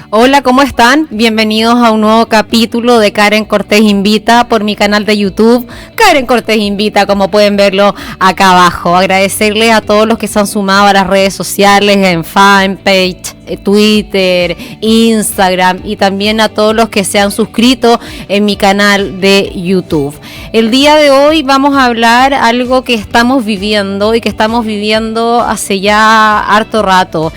Hola, ¿cómo están? Bienvenidos a un nuevo capítulo de Karen Cortés Invita por mi canal de YouTube. Karen Cortés Invita, como pueden verlo acá abajo. Agradecerles a todos los que se han sumado a las redes sociales, en fanpage, Twitter, Instagram y también a todos los que se han suscrito en mi canal de YouTube. El día de hoy vamos a hablar algo que estamos viviendo y que estamos viviendo hace ya harto rato.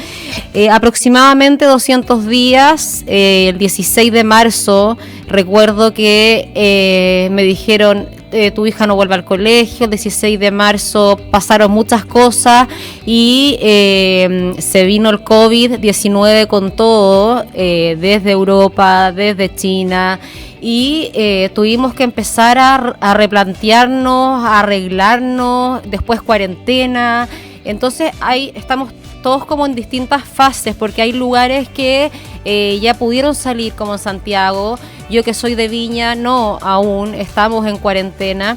Aproximadamente 200 días, el 16 de marzo, recuerdo que me dijeron, tu hija no vuelve al colegio. El 16 de marzo pasaron muchas cosas y se vino el COVID-19 con todo, desde Europa, desde China. Y tuvimos que empezar a replantearnos, a arreglarnos, después cuarentena. Entonces ahí estamos todos como en distintas fases, porque hay lugares que ya pudieron salir, como en Santiago. Yo que soy de Viña, no, aún estamos en cuarentena.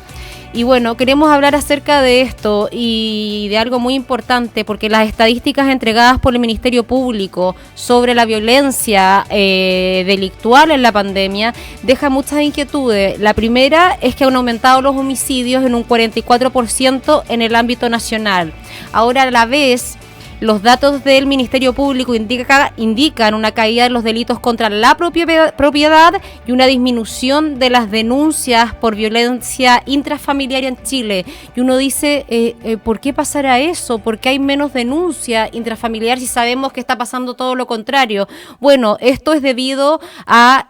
Y bueno, queremos hablar acerca de esto y de algo muy importante, porque las estadísticas entregadas por el Ministerio Público sobre la violencia delictual en la pandemia dejan muchas inquietudes. La primera es que han aumentado los homicidios en un 44% en el ámbito nacional. Ahora, a la vez, los datos del Ministerio Público indican una caída de los delitos contra la propiedad y una disminución de las denuncias por violencia intrafamiliar en Chile. Y uno dice, ¿por qué pasará eso? ¿Por qué hay menos denuncia intrafamiliar si sabemos que está pasando todo lo contrario? Bueno, esto es debido al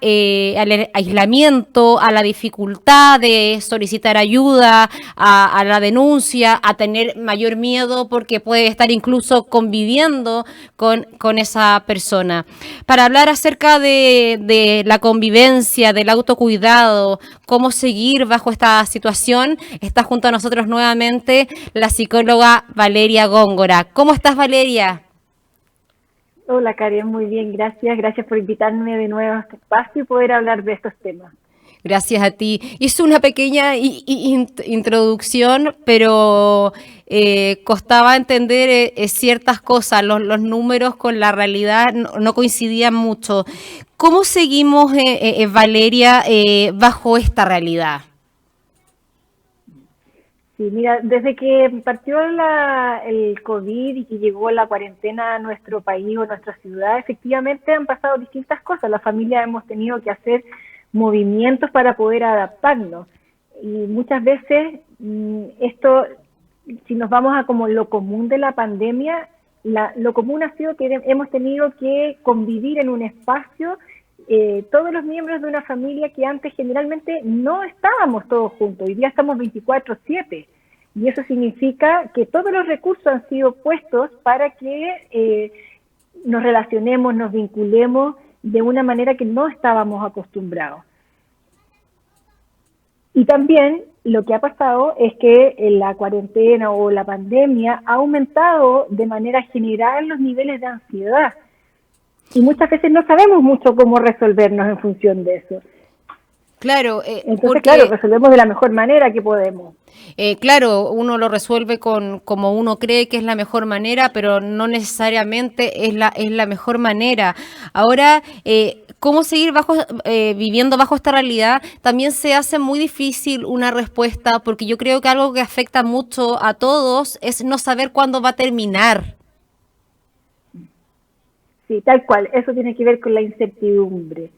aislamiento, a la dificultad de solicitar ayuda, a la denuncia, a tener mayor miedo porque puede estar incluso conviviendo con esa persona. Para hablar acerca de la convivencia, del autocuidado, cómo seguir bajo esta situación, está junto a nosotros nuevamente la psicóloga Valeria Góngora. ¿Cómo estás, Valeria? Hola, Karen, muy bien, gracias. Gracias por invitarme de nuevo a este espacio y poder hablar de estos temas. Gracias a ti. Hice una pequeña introducción, pero costaba entender ciertas cosas. Los números con la realidad no coincidían mucho. ¿Cómo seguimos, Valeria, bajo esta realidad? Sí, mira, desde que partió el COVID y que llegó la cuarentena a nuestro país o a nuestra ciudad, efectivamente han pasado distintas cosas. Las familias hemos tenido que hacer movimientos para poder adaptarnos. Y muchas veces esto, si nos vamos a como lo común de la pandemia, lo común ha sido que hemos tenido que convivir en un espacio todos los miembros de una familia que antes generalmente no estábamos todos juntos. Hoy día estamos 24/7 y eso significa que todos los recursos han sido puestos para que nos relacionemos, nos vinculemos de una manera que no estábamos acostumbrados. Y también lo que ha pasado es que la cuarentena o la pandemia ha aumentado de manera general los niveles de ansiedad. Y muchas veces no sabemos mucho cómo resolvernos en función de eso. Claro, entonces, claro, resolvemos de la mejor manera que podemos. Claro, uno lo resuelve como uno cree que es la mejor manera, pero no necesariamente es la mejor manera. Ahora, cómo seguir viviendo bajo esta realidad, también se hace muy difícil una respuesta, porque yo creo que algo que afecta mucho a todos es no saber cuándo va a terminar. Sí, tal cual, eso tiene que ver con la incertidumbre.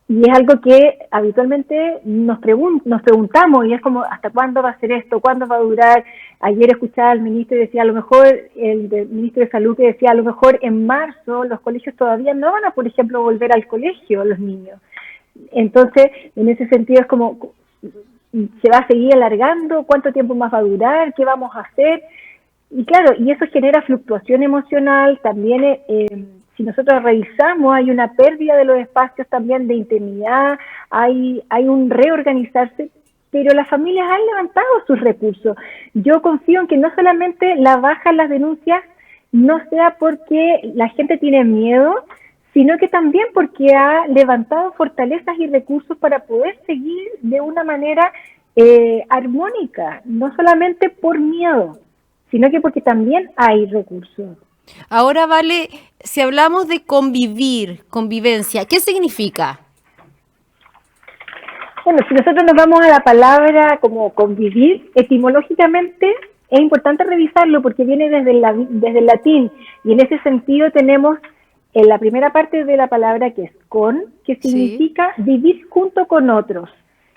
Y es algo que habitualmente nos preguntamos, y es como, ¿hasta cuándo va a ser esto? ¿Cuándo va a durar? Ayer escuchaba al ministro y decía, a lo mejor, ministro de Salud que decía, a lo mejor en marzo los colegios todavía no van a, por ejemplo, volver al colegio los niños. Entonces, en ese sentido es como, ¿se va a seguir alargando? ¿Cuánto tiempo más va a durar? ¿Qué vamos a hacer? Y claro, y eso genera fluctuación emocional, también si nosotros revisamos hay una pérdida de los espacios también de intimidad, hay un reorganizarse, pero las familias han levantado sus recursos. Yo confío en que no solamente la baja en las denuncias no sea porque la gente tiene miedo, sino que también porque ha levantado fortalezas y recursos para poder seguir de una manera armónica, no solamente por miedo, sino que porque también hay recursos. Ahora, Vale, si hablamos de convivir, convivencia, ¿qué significa? Bueno, si nosotros nos vamos a la palabra como convivir, etimológicamente es importante revisarlo porque viene desde el latín y en ese sentido tenemos en la primera parte de la palabra que es con, que Sí. significa vivir junto con otros.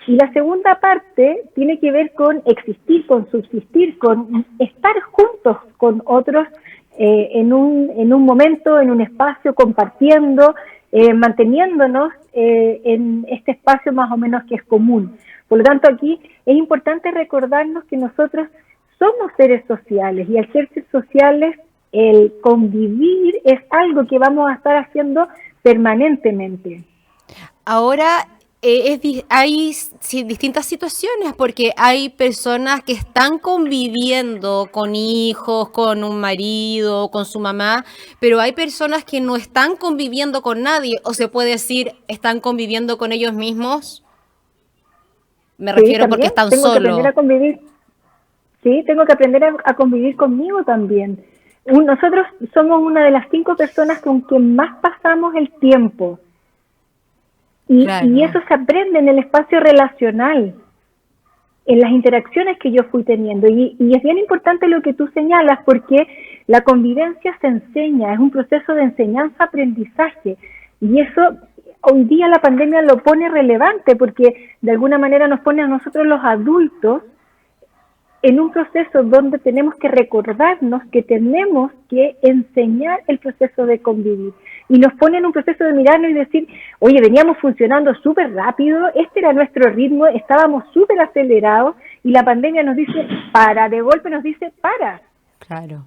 Y la segunda parte tiene que ver con existir, con subsistir, con estar juntos con otros en un momento, en un espacio, compartiendo, manteniéndonos en este espacio más o menos que es común. Por lo tanto, aquí es importante recordarnos que nosotros somos seres sociales y al ser seres sociales, el convivir es algo que vamos a estar haciendo permanentemente. Ahora hay distintas situaciones porque hay personas que están conviviendo con hijos, con un marido, con su mamá, pero hay personas que no están conviviendo con nadie, o se puede decir, están conviviendo con ellos mismos. Me Sí, refiero porque también están tengo que aprender solos. a convivir. Sí, tengo que aprender a convivir conmigo también. Nosotros somos una de las 5 personas con quien más pasamos el tiempo. Y Claro. eso se aprende en el espacio relacional, en las interacciones que yo fui teniendo. Y es bien importante lo que tú señalas, porque la convivencia se enseña, es un proceso de enseñanza-aprendizaje. Y eso hoy día la pandemia lo pone relevante, porque de alguna manera nos pone a nosotros los adultos en un proceso donde tenemos que recordarnos que tenemos que enseñar el proceso de convivir. Y nos pone en un proceso de mirarnos y decir, oye, veníamos funcionando súper rápido, este era nuestro ritmo, estábamos súper acelerados y la pandemia nos dice, para, de golpe nos dice, para. Claro.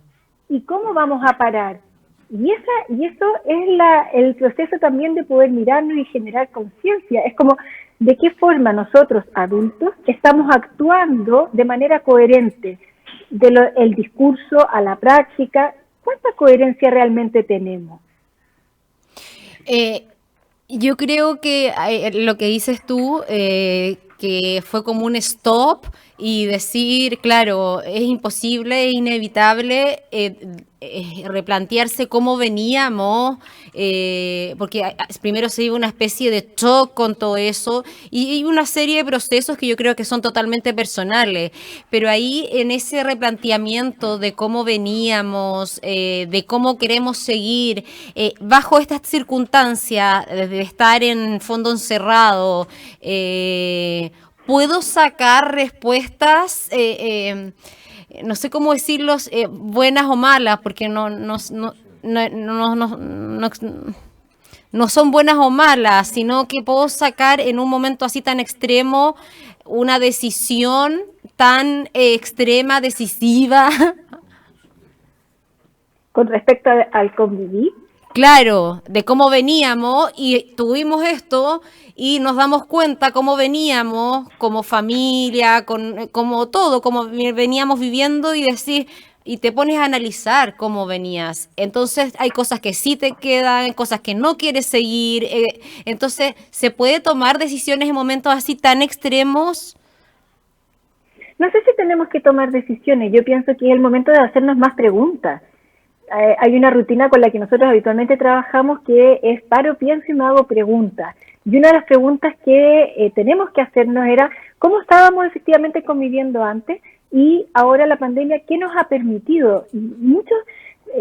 ¿Y cómo vamos a parar? Y eso es el proceso también de poder mirarnos y generar conciencia. Es como de qué forma nosotros, adultos, estamos actuando de manera coherente el discurso a la práctica. ¿Cuánta coherencia realmente tenemos? Eh, yo creo que lo que dices tú, que fue como un stop y decir, claro, es imposible, es inevitable replantearse cómo veníamos, porque primero se vive una especie de shock con todo eso y una serie de procesos que yo creo que son totalmente personales, pero ahí en ese replanteamiento de cómo veníamos, de cómo queremos seguir, bajo estas circunstancias de estar en fondo encerrado, puedo sacar respuestas, no sé cómo decirlos, buenas o malas, porque no son buenas o malas, sino que puedo sacar en un momento así tan extremo una decisión tan extrema, decisiva. Con respecto al convivir, Claro, de cómo veníamos y tuvimos esto y nos damos cuenta cómo veníamos como familia, como todo, cómo veníamos viviendo y decir, y te pones a analizar cómo venías. Entonces hay cosas que sí te quedan, cosas que no quieres seguir. Entonces se puede tomar decisiones en momentos así tan extremos. no sé si tenemos que tomar decisiones. Yo pienso que es el momento de hacernos más preguntas. Hay una rutina con la que nosotros habitualmente trabajamos que es paro, pienso y me hago preguntas. Y una de las preguntas que tenemos que hacernos era cómo estábamos efectivamente conviviendo antes y ahora la pandemia, ¿qué nos ha permitido? Muchos,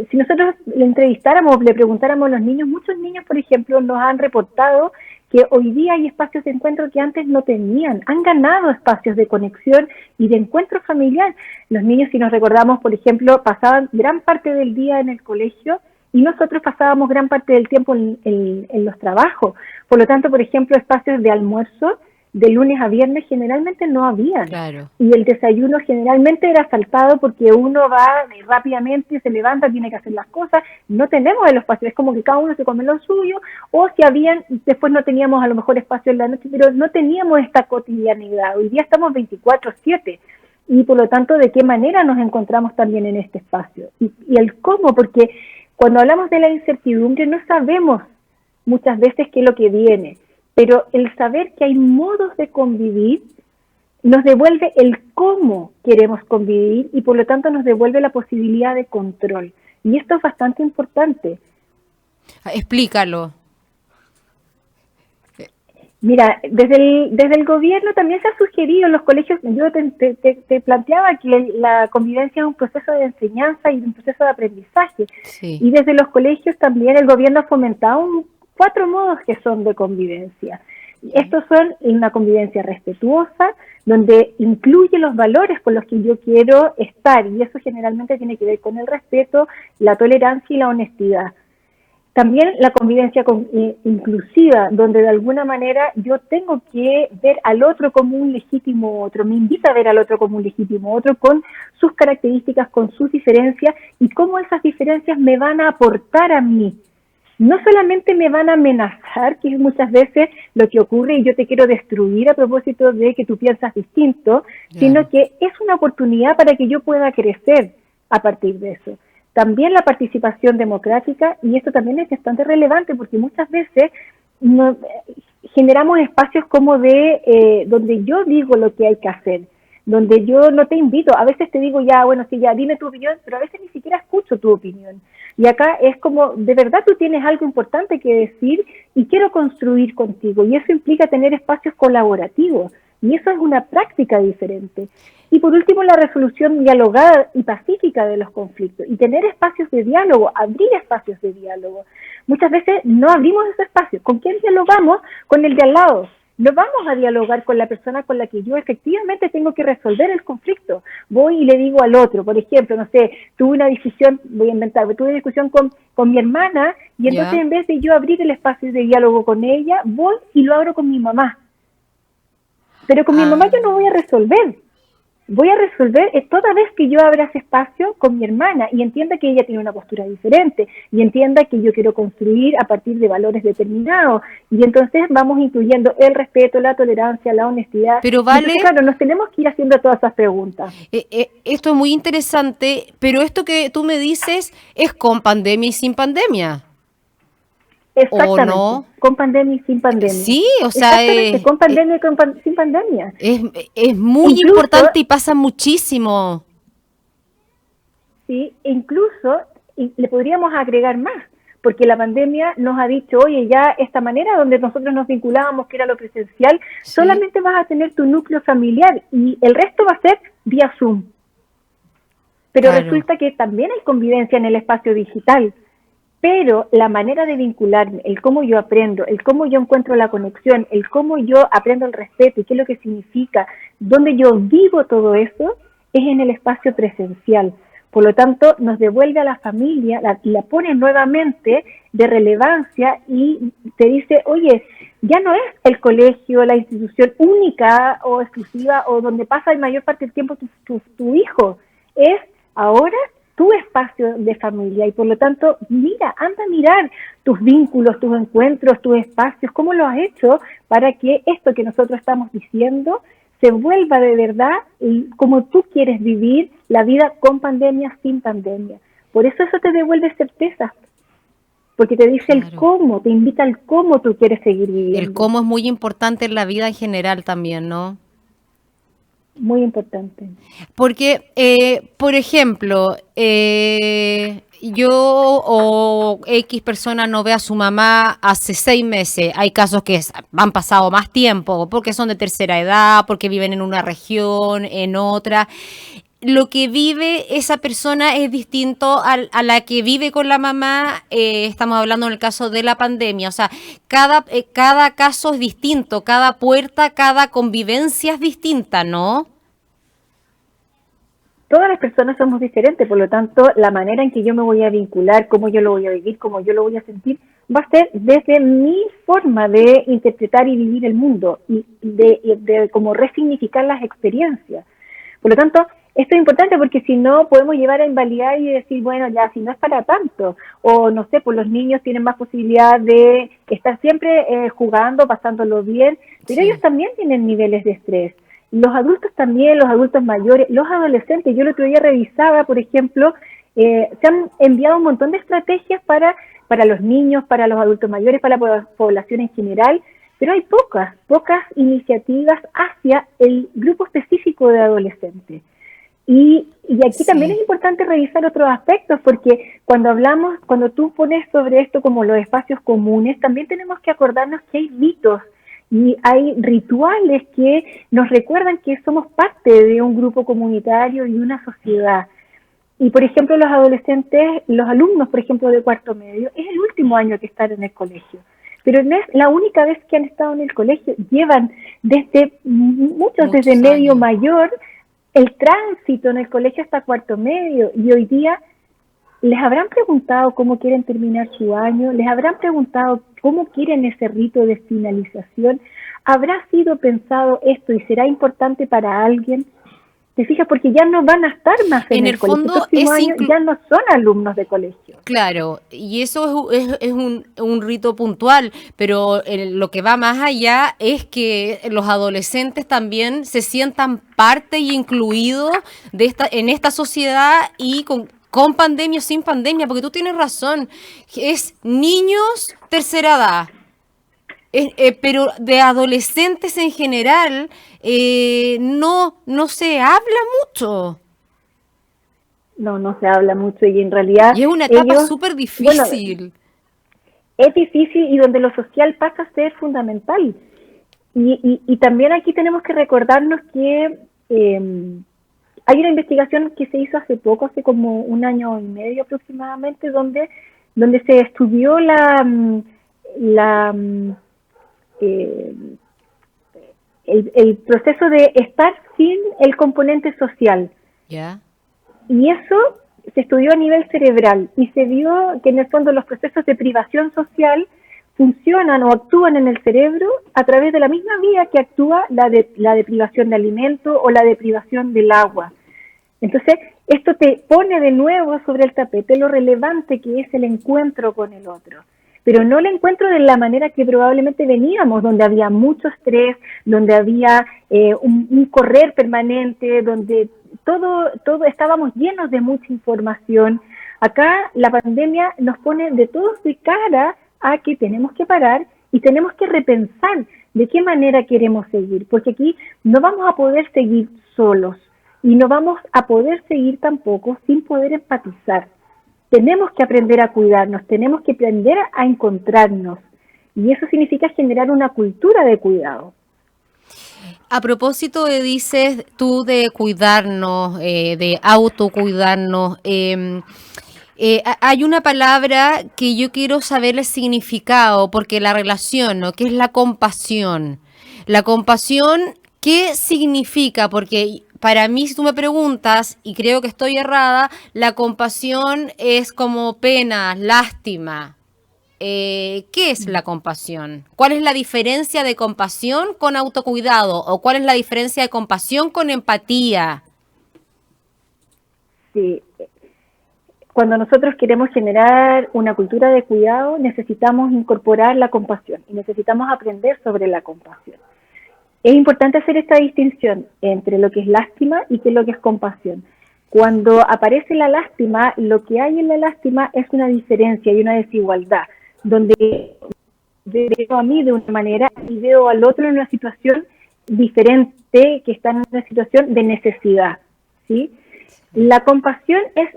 si nosotros le entrevistáramos, le preguntáramos a los niños, muchos niños, por ejemplo, nos han reportado que hoy día hay espacios de encuentro que antes no tenían, han ganado espacios de conexión y de encuentro familiar. Los niños, si nos recordamos, por ejemplo, pasaban gran parte del día en el colegio y nosotros pasábamos gran parte del tiempo en los trabajos. Por lo tanto, por ejemplo, espacios de almuerzo de lunes a viernes generalmente no habían. Claro. Y el desayuno generalmente era saltado porque uno va rápidamente, se levanta, tiene que hacer las cosas. No tenemos el espacio, es como que cada uno se come lo suyo, o si habían, después no teníamos a lo mejor espacio en la noche, pero no teníamos esta cotidianidad. Hoy día estamos 24/7 y por lo tanto, ¿de qué manera nos encontramos también en este espacio? Y el cómo, porque cuando hablamos de la incertidumbre no sabemos muchas veces qué es lo que viene, pero el saber que hay modos de convivir nos devuelve el cómo queremos convivir y por lo tanto nos devuelve la posibilidad de control. Y esto es bastante importante. Explícalo. Mira, desde el gobierno también se ha sugerido en los colegios, yo te planteaba que la convivencia es un proceso de enseñanza y un proceso de aprendizaje. Sí. Y desde los colegios también el gobierno ha fomentado 4 modos que son de convivencia. Estos son una convivencia respetuosa, donde incluye los valores con los que yo quiero estar, y eso generalmente tiene que ver con el respeto, la tolerancia y la honestidad. También la convivencia inclusiva, donde de alguna manera yo tengo que ver al otro como un legítimo otro, me invita a ver al otro como un legítimo otro, con sus características, con sus diferencias, y cómo esas diferencias me van a aportar a mí. No solamente me van a amenazar, que es muchas veces lo que ocurre, y yo te quiero destruir a propósito de que tú piensas distinto, sino que es una oportunidad para que yo pueda crecer a partir de eso. También la participación democrática, y esto también es bastante relevante porque muchas veces generamos espacios como donde yo digo lo que hay que hacer, donde yo no te invito, a veces te digo ya, bueno, sí, ya, dime tu opinión, pero a veces ni siquiera escucho tu opinión. Y acá es como, de verdad tú tienes algo importante que decir y quiero construir contigo, y eso implica tener espacios colaborativos, y eso es una práctica diferente. Y por último, la resolución dialogada y pacífica de los conflictos, y tener espacios de diálogo, abrir espacios de diálogo. Muchas veces no abrimos esos espacios. ¿Con quién dialogamos? Con el de al lado. No vamos a dialogar con la persona con la que yo efectivamente tengo que resolver el conflicto. Voy y le digo al otro, por ejemplo, no sé, tuve una discusión, voy a inventar, tuve una discusión con mi hermana, y entonces en vez de yo abrir el espacio de diálogo con ella, voy y lo abro con mi mamá. Pero con mi mamá yo no voy a resolver. Voy a resolver toda vez que yo abra ese espacio con mi hermana y entienda que ella tiene una postura diferente y entienda que yo quiero construir a partir de valores determinados, y entonces vamos incluyendo el respeto, la tolerancia, la honestidad. Pero vale, entonces, claro, nos tenemos que ir haciendo todas esas preguntas. Esto es muy interesante, pero esto que tú me dices es con pandemia y sin pandemia. Exactamente, ¿O no? con pandemia y sin pandemia. Sí, o sea, con pandemia y sin pandemia. Es muy incluso, importante y pasa muchísimo. Sí, incluso le podríamos agregar más, porque la pandemia nos ha dicho, oye, ya esta manera donde nosotros nos vinculábamos, que era lo presencial, sí, solamente vas a tener tu núcleo familiar y el resto va a ser vía Zoom. Pero claro, resulta que también hay convivencia en el espacio digital. Pero la manera de vincularme, el cómo yo aprendo, el cómo yo encuentro la conexión, el cómo yo aprendo el respeto y qué es lo que significa, donde yo vivo todo eso, es en el espacio presencial. Por lo tanto, nos devuelve a la familia, la pone nuevamente de relevancia y te dice, oye, ya no es el colegio, la institución única o exclusiva o donde pasa la mayor parte del tiempo tu hijo, es ahora tu espacio de familia, y por lo tanto, anda a mirar tus vínculos, tus encuentros, tus espacios, cómo lo has hecho para que esto que nosotros estamos diciendo se vuelva de verdad y como tú quieres vivir la vida con pandemia, sin pandemia. Por eso te devuelve certeza, porque te dice claro, el cómo, te invita al cómo tú quieres seguir viviendo. El cómo es muy importante en la vida en general también, ¿no? Muy importante. Porque, por ejemplo, yo o X persona no ve a su mamá hace 6 meses. Hay casos que han pasado más tiempo porque son de tercera edad, porque viven en una región, en otra. Lo que vive esa persona es distinto a la que vive con la mamá. Estamos hablando en el caso de la pandemia. O sea, cada caso es distinto, cada puerta, cada convivencia es distinta, ¿no? Todas las personas somos diferentes, por lo tanto, la manera en que yo me voy a vincular, cómo yo lo voy a vivir, cómo yo lo voy a sentir, va a ser desde mi forma de interpretar y vivir el mundo y de cómo resignificar las experiencias. Por lo tanto, esto es importante porque si no podemos llevar a invalidar y decir, bueno, ya, si no es para tanto, o no sé, pues los niños tienen más posibilidad de estar siempre jugando, pasándolo bien, pero sí, ellos también tienen niveles de estrés. Los adultos también, los adultos mayores, los adolescentes. Yo el otro día revisaba, por ejemplo, se han enviado un montón de estrategias para los niños, para los adultos mayores, para la población en general, pero hay pocas iniciativas hacia el grupo específico de adolescentes. Y aquí también es importante revisar otros aspectos, porque cuando tú pones sobre esto como los espacios comunes, también tenemos que acordarnos que hay mitos y hay rituales que nos recuerdan que somos parte de un grupo comunitario y una sociedad. Y, por ejemplo, los adolescentes, los alumnos, por ejemplo, de cuarto medio, es el último año que están en el colegio. Pero no es la única vez que han estado en el colegio. Llevan muchos desde medio años. mayor, el tránsito en el colegio hasta cuarto medio. Y hoy día les habrán preguntado cómo quieren terminar su año, les habrán preguntado cómo quieren ese rito de finalización. ¿Habrá sido pensado esto y será importante para alguien? ¿Te fijas? Porque ya no van a estar más en el colegio. Fondo, el próximo año ya no son alumnos de colegio. Claro, y eso es un rito puntual, pero lo que va más allá es que los adolescentes también se sientan parte y incluidos en esta sociedad y con pandemia o sin pandemia, porque tú tienes razón, es niños tercera edad. Pero de adolescentes en general no se habla mucho. No se habla mucho y en realidad... Y es una etapa súper difícil. Bueno, es difícil y donde lo social pasa a ser fundamental. Y también aquí tenemos que recordarnos que hay una investigación que se hizo hace poco, hace como 1 año y medio aproximadamente, donde se estudió el proceso de estar sin el componente social. ¿Ya? Y eso se estudió a nivel cerebral y se vio que en el fondo los procesos de privación social funcionan o actúan en el cerebro a través de la misma vía que actúa la deprivación de alimento o la deprivación del agua. Entonces, esto te pone de nuevo sobre el tapete lo relevante que es el encuentro con el otro. Pero no el encuentro de la manera que probablemente veníamos, donde había mucho estrés, donde había un correr permanente, donde todo estábamos llenos de mucha información. Acá la pandemia nos pone de todos de cara a que tenemos que parar y tenemos que repensar de qué manera queremos seguir, porque aquí no vamos a poder seguir solos y no vamos a poder seguir tampoco sin poder empatizar. Tenemos que aprender a cuidarnos, tenemos que aprender a encontrarnos y eso significa generar una cultura de cuidado. A propósito dices tú de cuidarnos, de autocuidarnos, hay una palabra que yo quiero saber el significado porque la relaciono, que es la compasión. La compasión, ¿qué significa? Porque para mí, si tú me preguntas, y creo que estoy errada, la compasión es como pena, lástima. ¿Qué es la compasión? ¿Cuál es la diferencia de compasión con autocuidado? ¿O cuál es la diferencia de compasión con empatía? Sí. Cuando nosotros queremos generar una cultura de cuidado, necesitamos incorporar la compasión y necesitamos aprender sobre la compasión. Es importante hacer esta distinción entre lo que es lástima y qué es lo que es compasión. Cuando aparece la lástima, lo que hay en la lástima es una diferencia y una desigualdad, donde veo a mí de una manera y veo al otro en una situación diferente, que está en una situación de necesidad, ¿sí? La compasión es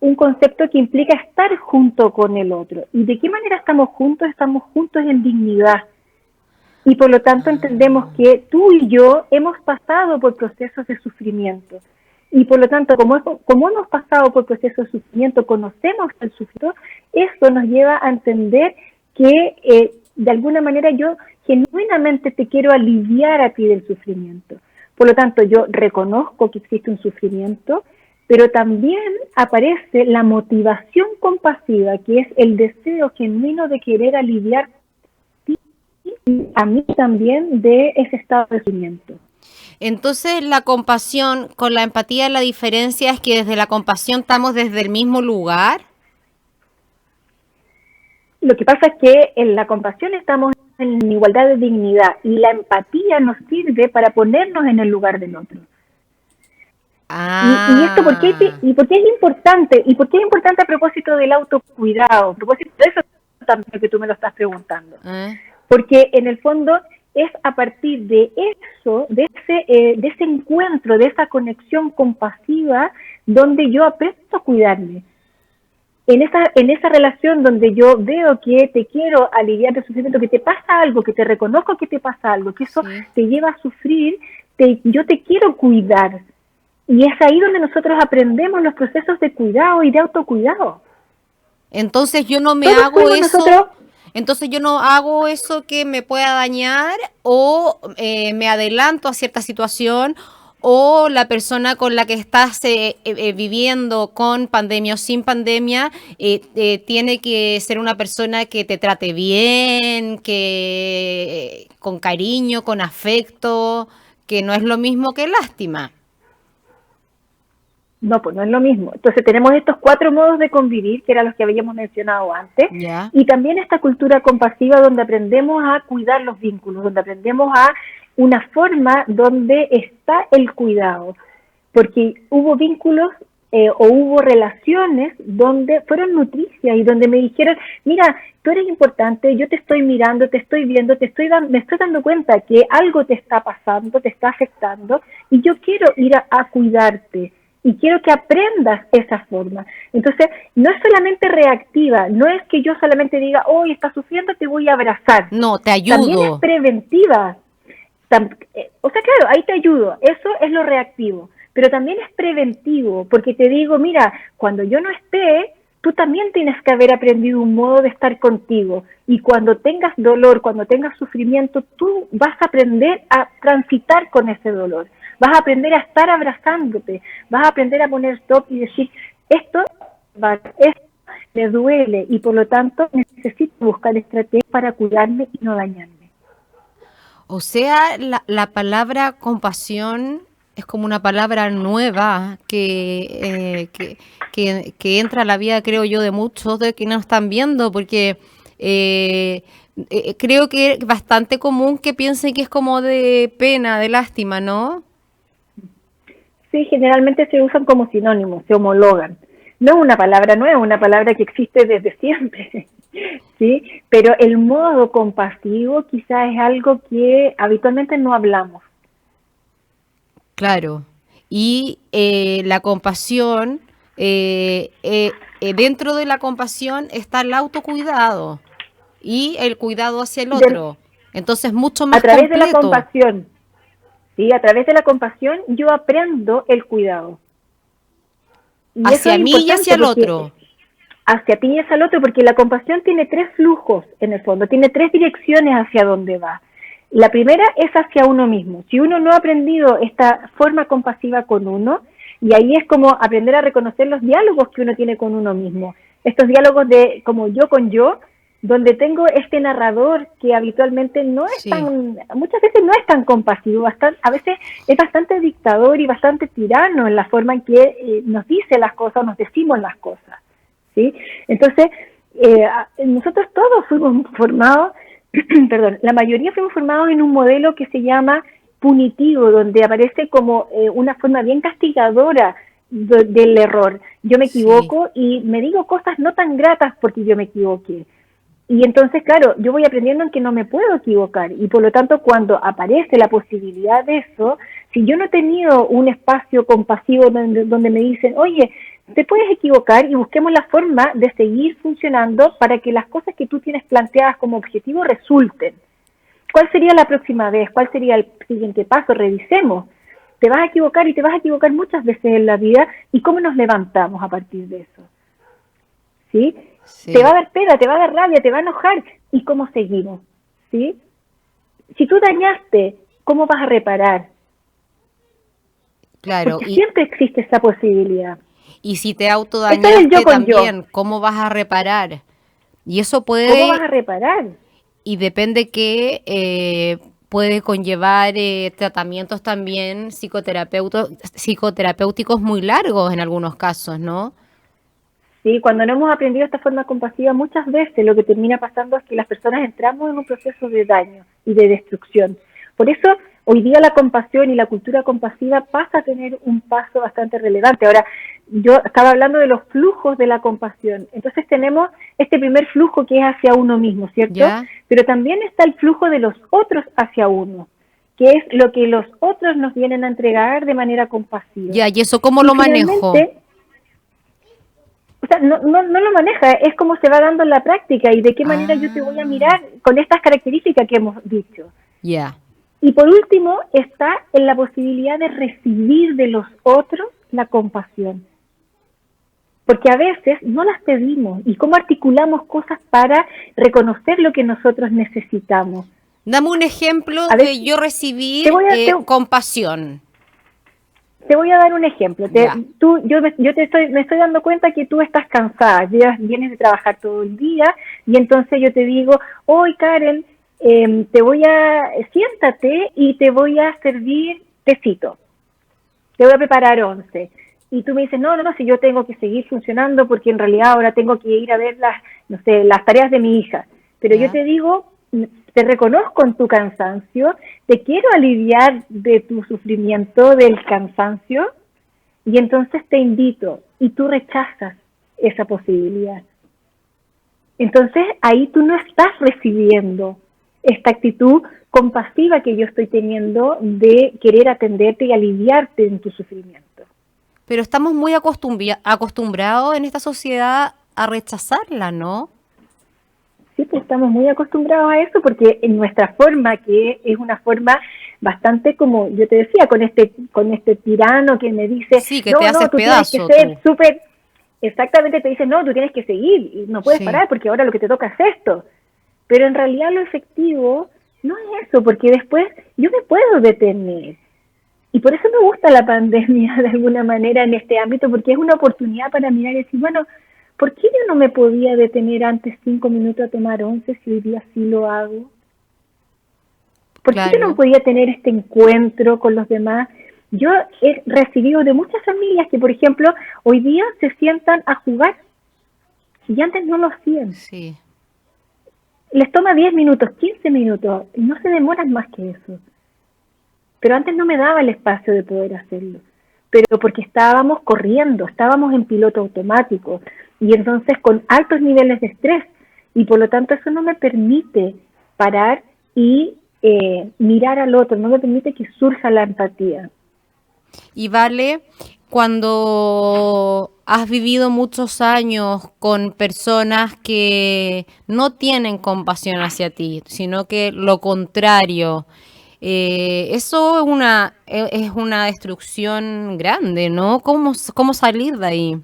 un concepto que implica estar junto con el otro. ¿Y de qué manera estamos juntos? Estamos juntos en dignidad. Y por lo tanto entendemos que tú y yo hemos pasado por procesos de sufrimiento. Y por lo tanto, como hemos pasado por procesos de sufrimiento, conocemos el sufrimiento, eso nos lleva a entender que de alguna manera yo genuinamente te quiero aliviar a ti del sufrimiento. Por lo tanto, yo reconozco que existe un sufrimiento, pero también aparece la motivación compasiva, que es el deseo genuino de querer aliviar a mí también de ese estado de sufrimiento. Entonces, la compasión con la empatía, la diferencia es que desde la compasión estamos desde el mismo lugar. Lo que pasa es que en la compasión estamos en igualdad de dignidad y la empatía nos sirve para ponernos en el lugar del otro. Y esto ¿por qué es importante? ¿Y por qué es importante a propósito del autocuidado? A propósito de eso también que tú me lo estás preguntando. Porque en el fondo es a partir de eso, de ese encuentro, de esa conexión compasiva, donde yo aprendo a cuidarme. En esa relación donde yo veo que te quiero aliviar de sufrimiento, que te pasa algo, que te reconozco que te pasa algo, que eso te lleva a sufrir, yo te quiero cuidar. Y es ahí donde nosotros aprendemos los procesos de cuidado y de autocuidado. Entonces yo no me Todos hago fuimos eso, nosotros. entonces yo no hago eso que me pueda dañar o me adelanto a cierta situación o la persona con la que estás viviendo con pandemia o sin pandemia tiene que ser una persona que te trate bien, que con cariño, con afecto, que no es lo mismo que lástima. No, pues no es lo mismo. Entonces tenemos estos 4 modos de convivir, que eran los que habíamos mencionado antes, ¿Ya? y también esta cultura compasiva donde aprendemos a cuidar los vínculos, donde aprendemos a una forma donde está el cuidado, porque hubo vínculos o hubo relaciones donde fueron nutricias y donde me dijeron, mira, tú eres importante, yo te estoy mirando, te estoy viendo, me estoy dando cuenta que algo te está pasando, te está afectando, y yo quiero ir a cuidarte. Y quiero que aprendas esa forma. Entonces, no es solamente reactiva, no es que yo solamente diga, hoy estás sufriendo, te voy a abrazar. No, te También es ayudo. preventiva. O sea, claro, ahí te ayudo. Eso es lo reactivo. Pero también es preventivo, porque te digo, mira, cuando yo no esté, tú también tienes que haber aprendido un modo de estar contigo. Y cuando tengas dolor, cuando tengas sufrimiento, tú vas a aprender a transitar con ese dolor. Vas a aprender a estar abrazándote, vas a aprender a poner stop y decir, esto me duele y por lo tanto necesito buscar estrategias para cuidarme y no dañarme. O sea, la palabra compasión es como una palabra nueva que entra a la vida, creo yo, de muchos de que nos están viendo, porque creo que es bastante común que piensen que es como de pena, de lástima, ¿no? Sí, generalmente se usan como sinónimos, se homologan. No es una palabra nueva, es una palabra que existe desde siempre, ¿sí? Pero el modo compasivo quizás es algo que habitualmente no hablamos. Claro. Y la compasión, dentro de la compasión está el autocuidado y el cuidado hacia el De, otro. Entonces, mucho a más través de la completo compasión, ¿sí? A través de la compasión yo aprendo el cuidado. Y eso hacia es mí y hacia importante el porque otro. hacia ti y hacia el otro, porque la compasión tiene 3 flujos en el fondo, tiene 3 direcciones hacia donde va. La primera es hacia uno mismo. Si uno no ha aprendido esta forma compasiva con uno, y ahí es como aprender a reconocer los diálogos que uno tiene con uno mismo. Estos diálogos de como yo con yo, donde tengo este narrador que habitualmente no es Sí. muchas veces no es tan compasivo, a veces es bastante dictador y bastante tirano en la forma en que nos dice las cosas, nos decimos las cosas. ¿Sí? Entonces, nosotros todos fuimos formados, perdón, la mayoría fuimos formados en un modelo que se llama punitivo, donde aparece como una forma bien castigadora del error. Yo me Sí. equivoco y me digo cosas no tan gratas porque yo me equivoqué. Y entonces, claro, yo voy aprendiendo en que no me puedo equivocar y por lo tanto cuando aparece la posibilidad de eso, si yo no he tenido un espacio compasivo donde me dicen, oye, te puedes equivocar y busquemos la forma de seguir funcionando para que las cosas que tú tienes planteadas como objetivo resulten. ¿Cuál sería la próxima vez? ¿Cuál sería el siguiente paso? Revisemos. Te vas a equivocar y te vas a equivocar muchas veces en la vida y cómo nos levantamos a partir de eso. ¿Sí? Te va Sí. a dar pena, te va a dar rabia, te va a enojar. ¿Y cómo seguimos? ¿Sí? Si tú dañaste, ¿cómo vas a reparar? Claro. Porque siempre existe esa posibilidad. Y si te Eso es el yo autodañaste con yo. también, ¿cómo vas a reparar? Y eso ¿Cómo vas puede, a reparar? y depende que puede conllevar tratamientos también psicoterapéuticos muy largos en algunos casos, ¿no? ¿Sí? Cuando no hemos aprendido esta forma compasiva, muchas veces lo que termina pasando es que las personas entramos en un proceso de daño y de destrucción. Por eso hoy día la compasión y la cultura compasiva pasa a tener un paso bastante relevante. Ahora, yo estaba hablando de los flujos de la compasión. Entonces tenemos este primer flujo que es hacia uno mismo, ¿cierto? ¿Ya? Pero también está el flujo de los otros hacia uno, que es lo que los otros nos vienen a entregar de manera compasiva. Ya, ¿y eso cómo lo manejo? O sea, no lo maneja, es como se va dando en la práctica y de qué manera yo te voy a mirar con estas características que hemos dicho. Ya. Y por último está en la posibilidad de recibir de los otros la compasión. Porque a veces no las pedimos y cómo articulamos cosas para reconocer lo que nosotros necesitamos. Dame un ejemplo A de ver, yo recibir compasión. Te voy a dar un ejemplo. Ya. Me estoy dando cuenta que tú estás cansada, vienes de trabajar todo el día y entonces yo te digo, hoy Karen, siéntate y te voy a servir tecito. Te voy a preparar 11. Y tú me dices, no, si yo tengo que seguir funcionando porque en realidad ahora tengo que ir a ver las tareas de mi hija. Pero Ya. yo te digo, te reconozco en tu cansancio, te quiero aliviar de tu sufrimiento, del cansancio, y entonces te invito, y tú rechazas esa posibilidad. Entonces ahí tú no estás recibiendo esta actitud compasiva que yo estoy teniendo de querer atenderte y aliviarte en tu sufrimiento. Pero estamos muy acostumbrados en esta sociedad a rechazarla, ¿no? Sí, pues estamos muy acostumbrados a eso porque en nuestra forma, que es una forma bastante, como yo te decía, con este tirano que me dice, sí, que te haces tú pedazo, tienes que ser súper, exactamente te dice, no, tú tienes que seguir y no puedes parar porque ahora lo que te toca es esto. Pero en realidad lo efectivo no es eso, porque después yo me puedo detener. Y por eso me gusta la pandemia de alguna manera en este ámbito, porque es una oportunidad para mirar y decir, bueno, ¿por qué yo no me podía detener antes 5 minutos a tomar 11 si hoy día sí lo hago? ¿Por qué yo no podía tener este encuentro con los demás? Yo he recibido de muchas familias que, por ejemplo, hoy día se sientan a jugar y antes no lo hacían. Sí. Les toma 10 minutos, 15 minutos, y no se demoran más que eso. Pero antes no me daba el espacio de poder hacerlo. Pero porque estábamos corriendo, estábamos en piloto automático, y entonces con altos niveles de estrés, y por lo tanto eso no me permite parar y mirar al otro, no me permite que surja la empatía. Y Vale, cuando has vivido muchos años con personas que no tienen compasión hacia ti, sino que lo contrario, eso es una destrucción grande, ¿no? ¿Cómo salir de ahí?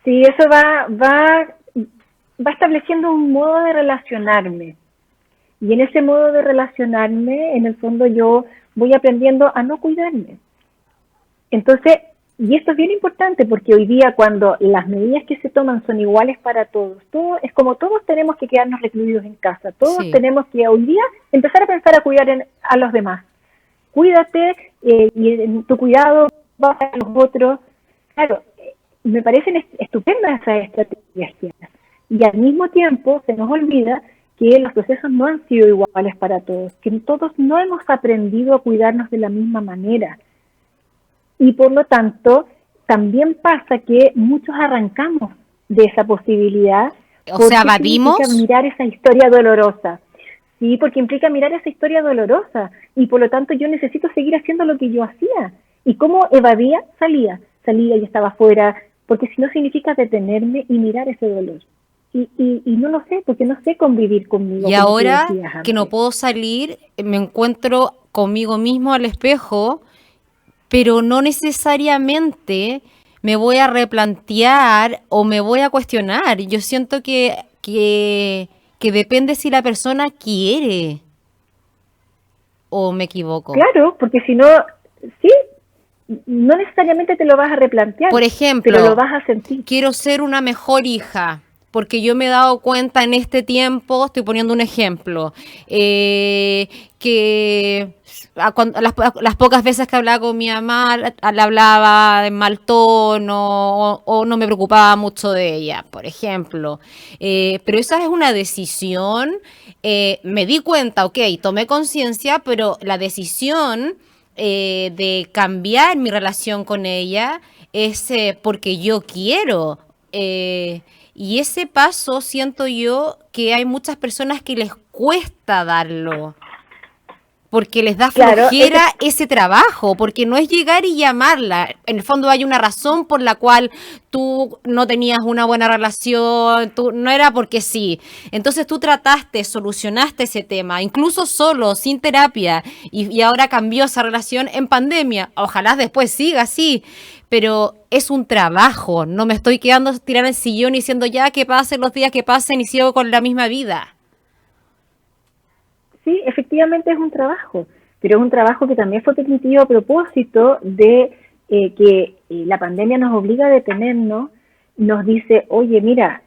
Sí, eso va estableciendo un modo de relacionarme. Y en ese modo de relacionarme, en el fondo yo voy aprendiendo a no cuidarme. Entonces, y esto es bien importante porque hoy día cuando las medidas que se toman son iguales para todos, es como todos tenemos que quedarnos recluidos en casa, todos tenemos que hoy día empezar a pensar a cuidar a los demás. Cuídate y en tu cuidado vas a los otros. Claro, me parecen estupendas esas estrategias. Y al mismo tiempo se nos olvida que los procesos no han sido iguales para todos, que todos no hemos aprendido a cuidarnos de la misma manera. Y por lo tanto, también pasa que muchos arrancamos de esa posibilidad. O sea, evadimos. Implica mirar esa historia dolorosa. Sí, porque implica mirar esa historia dolorosa. Y por lo tanto yo necesito seguir haciendo lo que yo hacía. ¿Y cómo evadía? Salía y estaba afuera, porque si no significa detenerme y mirar ese dolor. Y no lo sé, porque no sé convivir conmigo. Y ahora que no puedo salir, me encuentro conmigo mismo al espejo, pero no necesariamente me voy a replantear o me voy a cuestionar. Yo siento que depende si la persona quiere o me equivoco. Claro, porque si no, sí, no necesariamente te lo vas a replantear. Por ejemplo, pero lo vas a sentir. Quiero ser una mejor hija. porque yo me he dado cuenta en este tiempo, estoy poniendo un ejemplo, que las pocas veces que hablaba con mi mamá, le hablaba en mal tono o no me preocupaba mucho de ella, por ejemplo. Pero esa es una decisión. Me di cuenta, ok, tomé conciencia, pero la decisión de cambiar mi relación con ella es porque yo quiero. Y ese paso siento yo que hay muchas personas que les cuesta darlo porque les da Claro, flojera ese trabajo, porque no es llegar y llamarla. En el fondo hay una razón por la cual tú no tenías una buena relación, tú, no era porque sí. Entonces tú trataste, solucionaste ese tema, incluso solo, sin terapia, y ahora cambió esa relación en pandemia. Ojalá después siga así, pero es un trabajo. No me estoy quedando tirada en el sillón y diciendo ya que pasen los días que pasen y sigo con la misma vida. sí, efectivamente es un trabajo, pero es un trabajo que también fue permitido a propósito de que la pandemia nos obliga a detenernos, nos dice, oye, mira,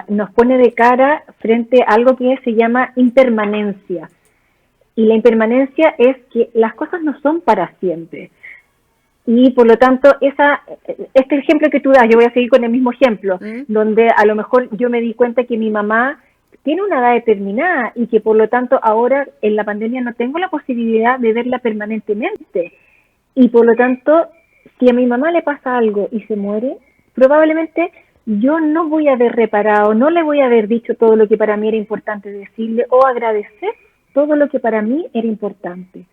nos pone de cara frente a algo que se llama impermanencia. Y la impermanencia es que las cosas no son para siempre. Y por lo tanto, este ejemplo que tú das, yo voy a seguir con el mismo ejemplo, donde a lo mejor yo me di cuenta que mi mamá tiene una edad determinada y que por lo tanto ahora en la pandemia no tengo la posibilidad de verla permanentemente. Y por lo tanto, si a mi mamá le pasa algo y se muere, probablemente yo no voy a haber reparado, no le voy a haber dicho todo lo que para mí era importante decirle o agradecer todo lo que para mí era importante.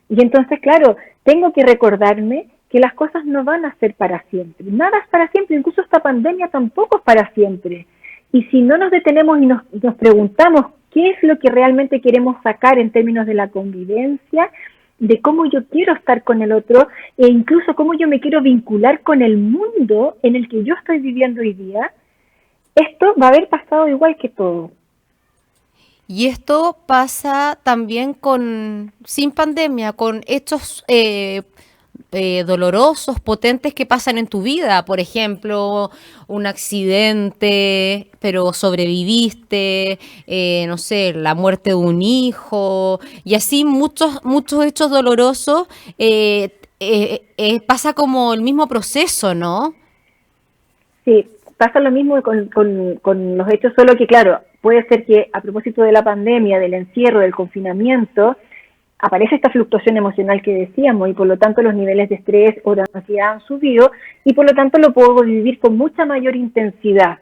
Y entonces, claro, tengo que recordarme que las cosas no van a ser para siempre. Nada es para siempre, incluso esta pandemia tampoco es para siempre. Y si no nos detenemos y nos preguntamos qué es lo que realmente queremos sacar en términos de la convivencia, de cómo yo quiero estar con el otro e incluso cómo yo me quiero vincular con el mundo en el que yo estoy viviendo hoy día, esto va a haber pasado igual que todo. Y esto pasa también sin pandemia, con hechos dolorosos, potentes que pasan en tu vida. Por ejemplo, un accidente, pero sobreviviste, no sé, la muerte de un hijo, y así muchos hechos dolorosos. Pasa como el mismo proceso, ¿no? Sí, pasa lo mismo con los hechos, solo que claro, puede ser que a propósito de la pandemia, del encierro, del confinamiento, aparece esta fluctuación emocional que decíamos y por lo tanto los niveles de estrés o de ansiedad han subido y por lo tanto lo puedo vivir con mucha mayor intensidad,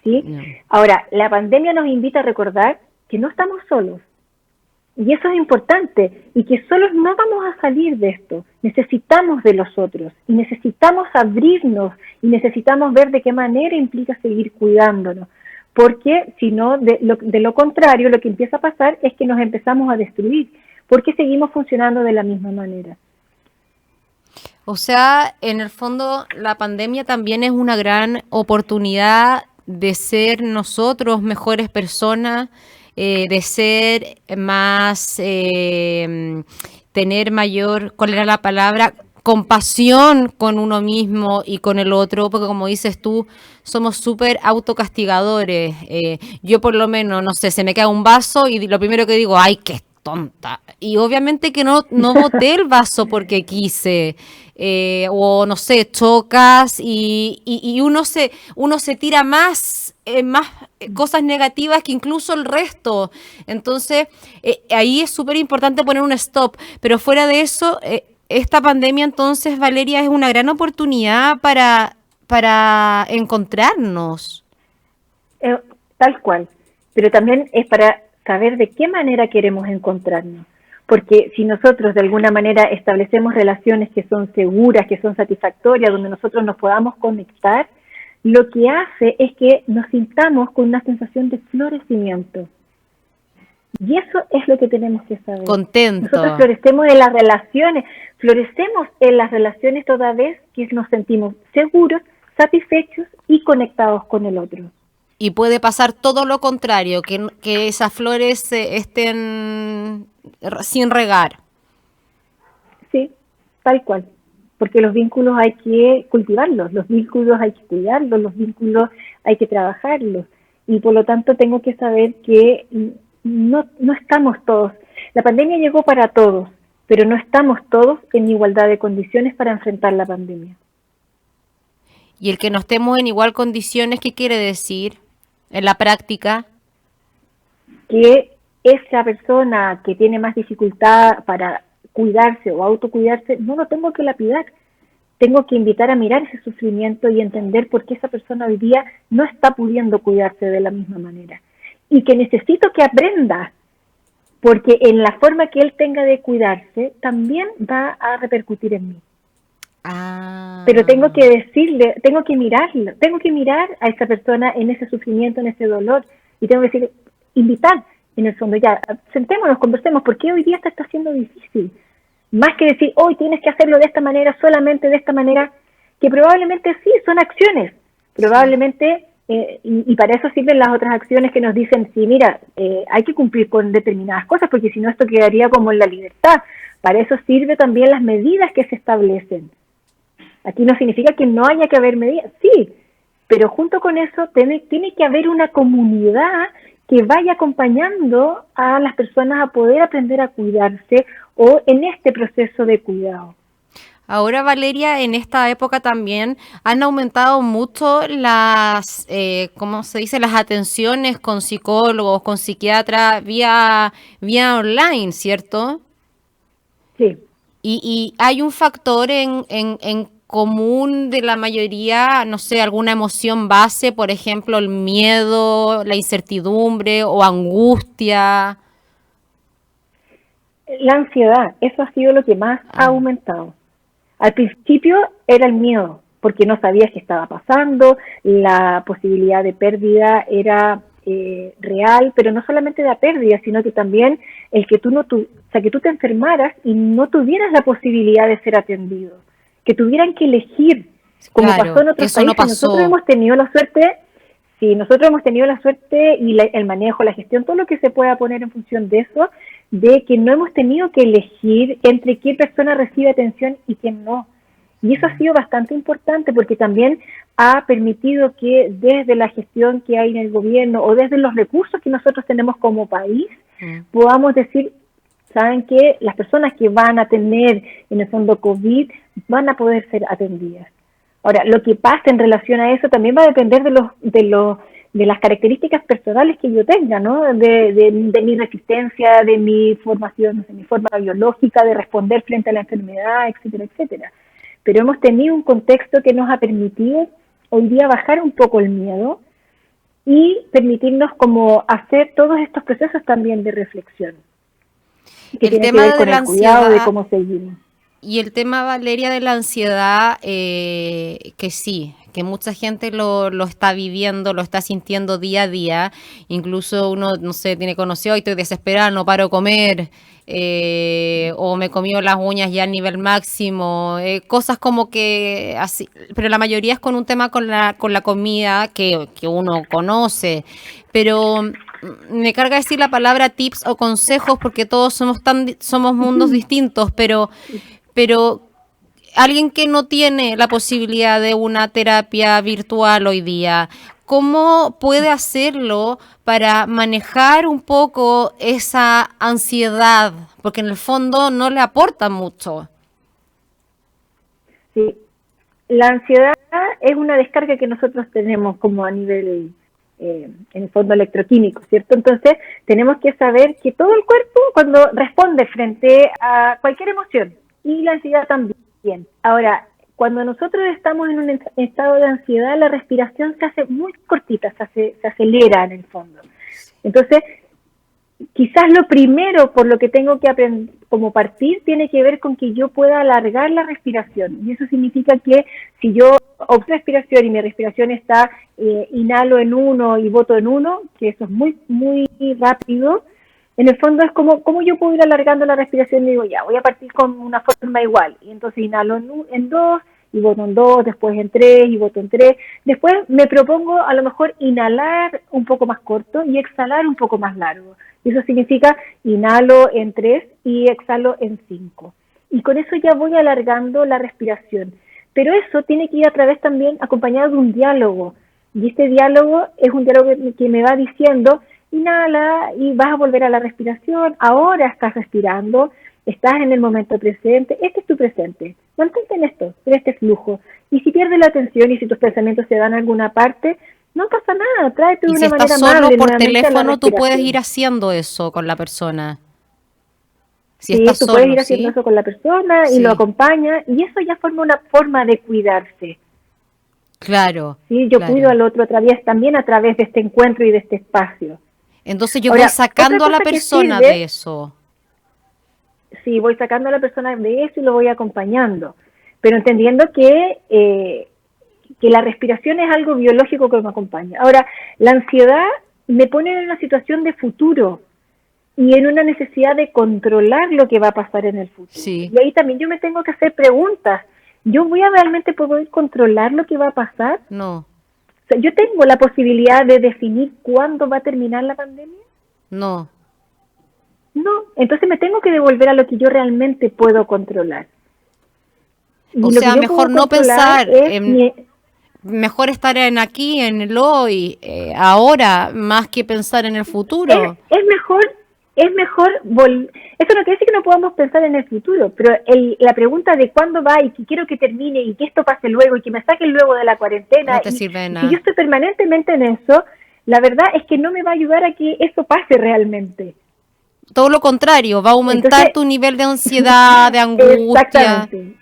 ¿sí? No. Ahora, la pandemia nos invita a recordar que no estamos solos y eso es importante y que solos no vamos a salir de esto, necesitamos de los otros y necesitamos abrirnos y necesitamos ver de qué manera implica seguir cuidándonos. Porque si no, de lo contrario, lo que empieza a pasar es que nos empezamos a destruir, porque seguimos funcionando de la misma manera. O sea, en el fondo, la pandemia también es una gran oportunidad de ser nosotros mejores personas, de ser más, tener mayor, ¿cuál era la palabra? Compasión con uno mismo y con el otro, porque como dices tú, somos súper autocastigadores. Yo por lo menos, no sé, se me cae un vaso y lo primero que digo, ¡ay, qué tonta! Y obviamente que no boté el vaso porque quise. O no sé, chocas y uno se tira más cosas negativas que incluso el resto. Entonces, ahí es súper importante poner un stop. Pero fuera de eso, esta pandemia entonces, Valeria, es una gran oportunidad para encontrarnos. Tal cual. Pero también es para saber de qué manera queremos encontrarnos. Porque si nosotros de alguna manera establecemos relaciones que son seguras, que son satisfactorias, donde nosotros nos podamos conectar, lo que hace es que nos sintamos con una sensación de florecimiento. Y eso es lo que tenemos que saber. Contento. Nosotros florecemos en las relaciones toda vez que nos sentimos seguros, satisfechos y conectados con el otro. Y puede pasar todo lo contrario, que esas flores estén sin regar. Sí, tal cual. Porque los vínculos hay que cultivarlos, los vínculos hay que cuidarlos, los vínculos hay que trabajarlos. y por lo tanto tengo que saber que no estamos todos. La pandemia llegó para todos, pero no estamos todos en igualdad de condiciones para enfrentar la pandemia. Y el que no estemos en igual condiciones, ¿qué quiere decir en la práctica? Que esa persona que tiene más dificultad para cuidarse o autocuidarse, no lo tengo que lapidar. Tengo que invitar a mirar ese sufrimiento y entender por qué esa persona hoy día no está pudiendo cuidarse de la misma manera. Y que necesito que aprenda, porque en la forma que él tenga de cuidarse, también va a repercutir en mí. Pero tengo que decirle, tengo que mirarlo, tengo que mirar a esa persona en ese sufrimiento, en ese dolor, y tengo que decir, invitar, en el fondo, ya, sentémonos, conversemos, ¿por qué hoy día te está haciendo difícil? Más que decir, hoy tienes que hacerlo de esta manera, solamente de esta manera, que probablemente sí, son acciones, probablemente, y para eso sirven las otras acciones que nos dicen, sí, mira, hay que cumplir con determinadas cosas, porque si no esto quedaría como en la libertad. Para eso sirve también las medidas que se establecen. Aquí no significa que no haya que haber medidas, sí, pero junto con eso tiene que haber una comunidad que vaya acompañando a las personas a poder aprender a cuidarse o en este proceso de cuidado. Ahora, Valeria, en esta época también han aumentado mucho las, ¿cómo se dice? Las atenciones con psicólogos, con psiquiatras vía online, ¿cierto? Sí. Y hay un factor en común de la mayoría, no sé, alguna emoción base, por ejemplo, el miedo, la incertidumbre o angustia. La ansiedad, eso ha sido lo que más ha aumentado. Al principio era el miedo, porque no sabías qué estaba pasando, la posibilidad de pérdida era real, pero no solamente de la pérdida, sino que también el que que tú te enfermaras y no tuvieras la posibilidad de ser atendido, que tuvieran que elegir, como Claro, pasó en otros eso no países. pasó. Nosotros hemos tenido la suerte, sí, nosotros hemos tenido la suerte y el manejo, la gestión, todo lo que se pueda poner en función de eso, de que no hemos tenido que elegir entre qué persona recibe atención y quién no. Y eso ha sido bastante importante porque también ha permitido que desde la gestión que hay en el gobierno o desde los recursos que nosotros tenemos como país, podamos decir, saben que las personas que van a tener en el fondo COVID van a poder ser atendidas. Ahora, lo que pasa en relación a eso también va a depender de las características personales que yo tenga, ¿no? De mi resistencia, de mi formación, de mi forma biológica, de responder frente a la enfermedad, etcétera, etcétera. Pero hemos tenido un contexto que nos ha permitido hoy día bajar un poco el miedo y permitirnos como hacer todos estos procesos también de reflexión. Que El tiene que tema ver de con la el cuidado de ansiedad cómo seguimos. y el tema, Valeria, de la ansiedad, que sí, que mucha gente lo está viviendo, lo está sintiendo día a día. Incluso uno, no sé, tiene conocido, hoy estoy desesperada, no paro de comer, o me comió las uñas ya al nivel máximo, cosas como que así, pero la mayoría es con un tema con la comida que uno conoce, pero me carga decir la palabra tips o consejos porque todos somos mundos distintos, pero alguien que no tiene la posibilidad de una terapia virtual hoy día, ¿cómo puede hacerlo para manejar un poco esa ansiedad? Porque en el fondo no le aporta mucho. Sí. La ansiedad es una descarga que nosotros tenemos como a nivel, en el fondo electroquímico, ¿cierto? Entonces tenemos que saber que todo el cuerpo cuando responde frente a cualquier emoción, y la ansiedad también. Ahora, cuando nosotros estamos en un estado de ansiedad, la respiración se hace muy cortita, se acelera en el fondo. Entonces, quizás lo primero por lo que tengo que aprender, como partir, tiene que ver con que yo pueda alargar la respiración. Y eso significa que si yo obtengo respiración y mi respiración está inhalo en 1 y boto en 1, que eso es muy, muy rápido, en el fondo es como yo puedo ir alargando la respiración y digo, ya, voy a partir con una forma igual. Y entonces inhalo en 2 y boto en 2, después en 3 y boto en 3. Después me propongo a lo mejor inhalar un poco más corto y exhalar un poco más largo. Y eso significa inhalo en 3 y exhalo en 5. Y con eso ya voy alargando la respiración. Pero eso tiene que ir a través también acompañado de un diálogo. Y este diálogo es un diálogo que me va diciendo, inhala y vas a volver a la respiración, ahora estás respirando, estás en el momento presente, este es tu presente, mantente en este flujo. Y si pierdes la atención y si tus pensamientos se dan a alguna parte, no pasa nada, tráete de una manera amable. Y si estás solo por teléfono, tú puedes ir haciendo eso con la persona. Si estás tú solo, puedes ir haciendo eso con la persona y lo acompaña, y eso ya forma una forma de cuidarse. Claro. Sí, yo cuido al otro también a través de este encuentro y de este espacio. Entonces yo voy sacando a la persona de eso. Sí, voy sacando a la persona de eso y lo voy acompañando, pero entendiendo que la respiración es algo biológico que me acompaña. Ahora, la ansiedad me pone en una situación de futuro y en una necesidad de controlar lo que va a pasar en el futuro. Sí. Y ahí también yo me tengo que hacer preguntas. ¿Yo voy a realmente poder controlar lo que va a pasar? No. O sea, ¿yo tengo la posibilidad de definir cuándo va a terminar la pandemia? No. No, entonces me tengo que devolver a lo que yo realmente puedo controlar. Y o sea, mejor no pensar mejor estar en aquí, en el hoy, ahora, más que pensar en el futuro. Es mejor eso no quiere decir que no podamos pensar en el futuro, pero la pregunta de cuándo va y que quiero que termine y que esto pase luego y que me saquen luego de la cuarentena, no te sirve de nada. Si yo estoy permanentemente en eso, la verdad es que no me va a ayudar a que eso pase realmente. Todo lo contrario, va a aumentar tu nivel de ansiedad, de angustia. Exactamente.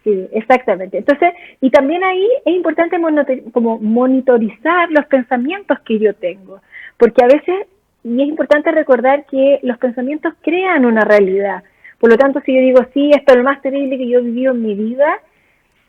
Sí, exactamente. Entonces, y también ahí es importante como monitorizar los pensamientos que yo tengo, porque a veces, y es importante recordar que los pensamientos crean una realidad. Por lo tanto, si yo digo, sí, esto es lo más terrible que yo he vivido en mi vida,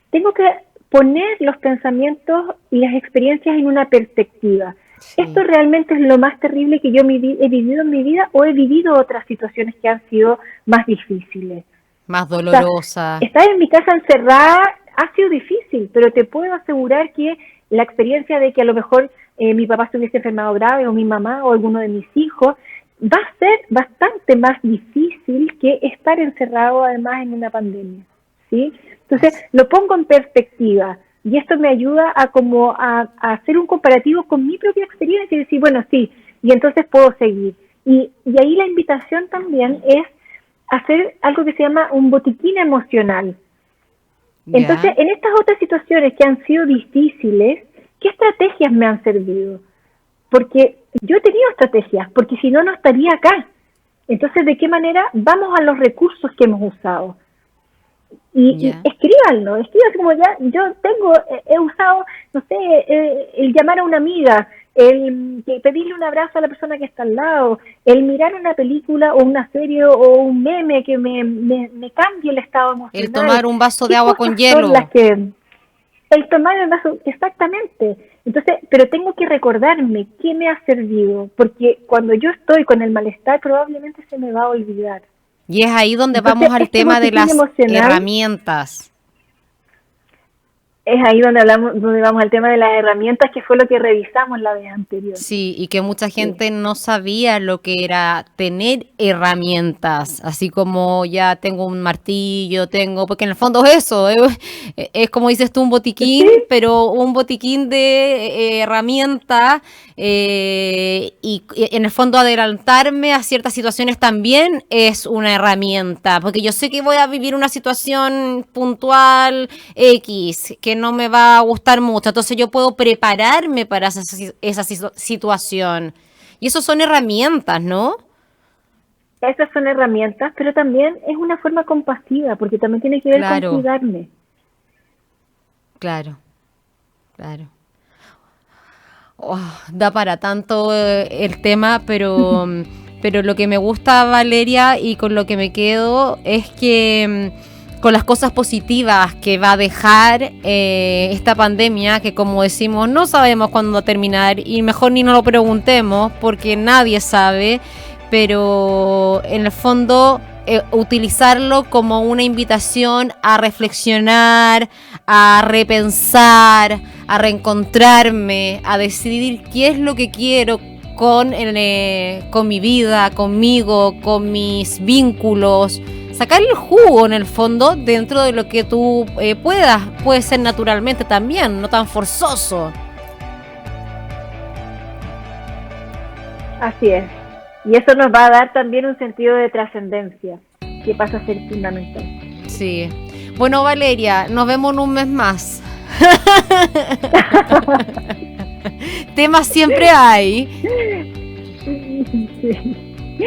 tengo que poner los pensamientos y las experiencias en una perspectiva. Sí. ¿Esto realmente es lo más terrible que yo he vivido en mi vida o he vivido otras situaciones que han sido más difíciles? Más dolorosa. O sea, estar en mi casa encerrada ha sido difícil, pero te puedo asegurar que la experiencia de que a lo mejor mi papá se hubiese enfermado grave o mi mamá o alguno de mis hijos va a ser bastante más difícil que estar encerrado además en una pandemia, ¿sí? Entonces lo pongo en perspectiva y esto me ayuda a hacer un comparativo con mi propia experiencia y decir, bueno, sí, y entonces puedo seguir. Y ahí la invitación también es hacer algo que se llama un botiquín emocional. Entonces, en estas otras situaciones que han sido difíciles, ¿qué estrategias me han servido? Porque yo he tenido estrategias, porque si no, no estaría acá. Entonces, ¿de qué manera vamos a los recursos que hemos usado? Y escríbanlo como he usado, no sé, el llamar a una amiga, el pedirle un abrazo a la persona que está al lado, el mirar una película o una serie o un meme que me cambie el estado emocional. El tomar un vaso de agua con hielo. El tomar el vaso, exactamente. Entonces, pero tengo que recordarme qué me ha servido, porque cuando yo estoy con el malestar probablemente se me va a olvidar. Y es ahí donde vamos al tema de las herramientas. Es ahí donde vamos al tema de las herramientas, que fue lo que revisamos la vez anterior. Sí, y que mucha gente no sabía lo que era tener herramientas, así como ya tengo un martillo, porque en el fondo es eso, es como dices tú, un botiquín, ¿sí? Pero un botiquín de herramientas y en el fondo adelantarme a ciertas situaciones también es una herramienta, porque yo sé que voy a vivir una situación puntual X, que no me va a gustar mucho, entonces yo puedo prepararme para esa situación. Y eso son herramientas, ¿no? Esas son herramientas, pero también es una forma compasiva, porque también tiene que ver con cuidarme. Claro. Da para tanto el tema, pero lo que me gusta, Valeria, y con lo que me quedo es que con las cosas positivas que va a dejar esta pandemia, que como decimos, no sabemos cuándo va a terminar y mejor ni nos lo preguntemos porque nadie sabe, pero en el fondo utilizarlo como una invitación a reflexionar, a repensar, a reencontrarme, a decidir qué es lo que quiero con mi vida, conmigo, con mis vínculos. Sacar el jugo en el fondo dentro de lo que tú puedas, puede ser naturalmente también, no tan forzoso. Así es. Y eso nos va a dar también un sentido de trascendencia, que pasa a ser fundamental. Sí. Bueno, Valeria, nos vemos en un mes más. Temas siempre hay. Sí.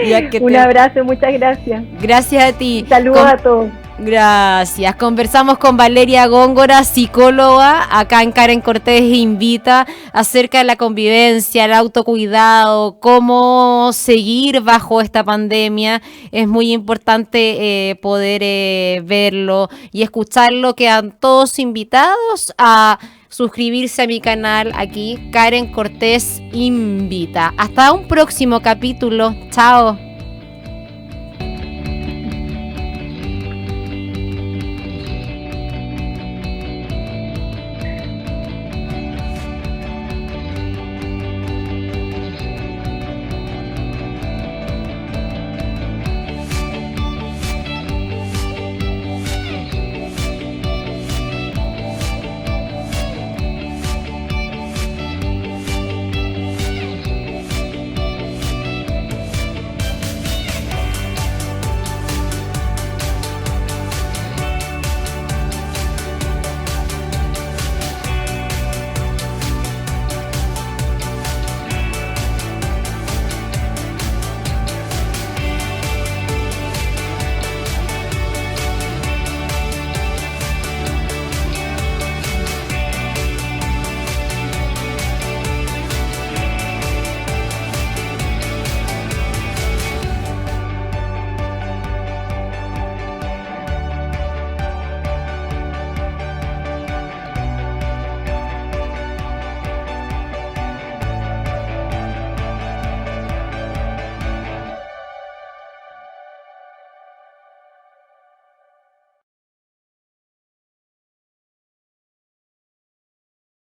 Ya que Un abrazo, muchas gracias. Gracias a ti. Saludos a todos. Gracias. Conversamos con Valeria Góngora, psicóloga, acá en Karen Cortés Invita, acerca de la convivencia, el autocuidado, cómo seguir bajo esta pandemia. Es muy importante poder verlo y escucharlo. Quedan todos invitados a suscribirse a mi canal aquí, Karen Cortés Invita. Hasta un próximo capítulo. Chao.